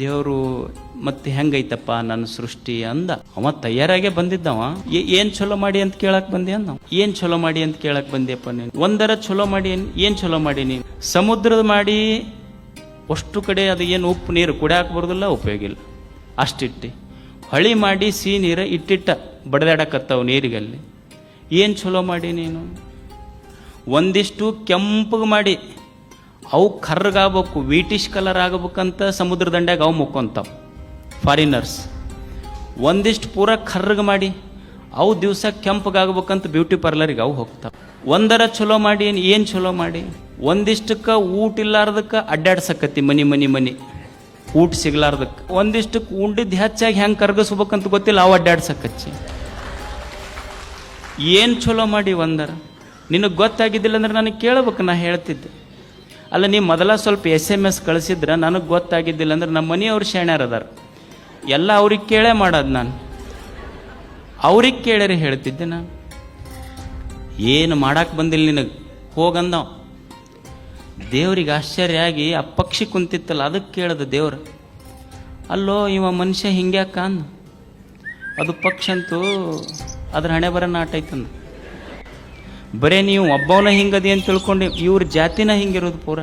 ದೇವರು ಮತ್ತೆ ಹೆಂಗೈತಪ್ಪ ನನ್ನ ಸೃಷ್ಟಿ ಅಂದ. ಅವ ತಯಾರಾಗೆ ಬಂದಿದ್ದವ. ಏನ್ ಚಲೋ ಮಾಡಿ ಅಂತ ಕೇಳಕ್ ಬಂದೆ ಅಂದ. ಏನ್ ಚಲೋ ಮಾಡಿ ಅಂತ ಕೇಳಕ್ ಬಂದ್ಯಪ್ಪ ನೀನು? ಒಂದರ ಚಲೋ ಮಾಡಿ. ಏನ್ ಚಲೋ ಮಾಡಿ ನೀನು? ಸಮುದ್ರದ ಮಾಡಿ ಅಷ್ಟು ಕಡೆ ಅದು ಏನು ಉಪ್ಪು ನೀರು ಕುಡಿಯಾಕ ಬರೋದಿಲ್ಲ, ಉಪಯೋಗ ಇಲ್ಲ. ಅಷ್ಟಿಟ್ಟು ಹಳಿ ಮಾಡಿ ಸಿಹಿ ನೀರು ಇಟ್ಟಿಟ್ಟ ಬಡದಾಡಕತ್ತಾವ ನೀರಿಗಲ್ಲಿ. ಏನು ಚಲೋ ಮಾಡಿ ನೀನು? ಒಂದಿಷ್ಟು ಕೆಂಪಗೆ ಮಾಡಿ ಅವು ಕರ್ರಗಾಗಬೇಕು, ವೀಟಿಶ್ ಕಲರ್ ಆಗಬೇಕಂತ ಸಮುದ್ರ ದಂಡ್ಯಾಗ ಅವು ಮುಕ್ಕೊಂತಾವ ಫಾರಿನರ್ಸ್. ಒಂದಿಷ್ಟು ಪೂರ ಕರ್ರಗೆ ಮಾಡಿ ಅವು ದಿವಸ ಕೆಂಪಗಾಗಬೇಕಂತ ಬ್ಯೂಟಿ ಪಾರ್ಲರಿಗೆ ಅವು ಹೋಗ್ತಾವ. ಒಂದರ ಚಲೋ ಮಾಡಿ. ಏನು ಚಲೋ ಮಾಡಿ? ಒಂದಿಷ್ಟಕ್ಕೆ ಊಟ ಇಲ್ಲಾರ್ದಕ್ಕೆ ಅಡ್ಡಾಡ್ಸಕತ್ತಿ ಮನಿ ಊಟ ಸಿಗ್ಲಾರ್ದಕ್ಕೆ. ಒಂದಿಷ್ಟಕ್ಕೆ ಉಂಡಿದ್ದು ಹೆಚ್ಚಾಗಿ ಹೆಂಗೆ ಕರ್ಗಿಸ್ಬೇಕಂತ ಗೊತ್ತಿಲ್ಲ, ಅವು ಅಡ್ಡಾಡ್ಸಕಚ್ಚಿ. ಏನು ಚಲೋ ಮಾಡಿ ಒಂದರ? ನಿನಗೆ ಗೊತ್ತಾಗಿದ್ದಿಲ್ಲ ಅಂದ್ರೆ ನನಗೆ ಕೇಳಬೇಕು, ನಾ ಹೇಳ್ತಿದ್ದೆ. ಅಲ್ಲ, ನೀವು ಮೊದಲ ಸ್ವಲ್ಪ SMS ಕಳಿಸಿದ್ರೆ ನನಗೆ ಗೊತ್ತಾಗಿದ್ದಿಲ್ಲ ಅಂದ್ರೆ ನಮ್ಮ ಮನೆಯವ್ರು ಶಾಣ್ಯಾರದಾರ, ಎಲ್ಲ ಅವ್ರಿಗೆ ಕೇಳೇ ಮಾಡೋದು. ನಾನು ಅವ್ರಿಗೆ ಕೇಳ್ಯಾರೆ ಹೇಳ್ತಿದ್ದೆ. ನಾನು ಏನು ಮಾಡಕ್ಕೆ ಬಂದಿಲ್ಲ ನಿನಗೆ, ಹೋಗಂದವ. ದೇವ್ರಿಗೆ ಆಶ್ಚರ್ಯ ಆಗಿ ಆ ಪಕ್ಷಿ ಕುಂತಿತ್ತಲ್ಲ ಅದಕ್ಕೆ ಕೇಳ್ದ ದೇವ್ರು, ಅಲ್ಲೋ ಇವ ಮನುಷ್ಯ ಹಿಂಗ್ಯಾಕ ಅಂದ. ಅದು ಪಕ್ಷಿ ಅಂತೂ ಅದ್ರ ಹಣೆ ಬರ ನಾಟ ಐತಂದ. ಬರೇ ನೀವು ಒಬ್ಬವನ ಹಿಂಗದಿ ಅಂತ ತಿಳ್ಕೊಂಡು ಇವ್ರ ಜಾತಿನ ಹಿಂಗಿರೋದು ಪೂರ.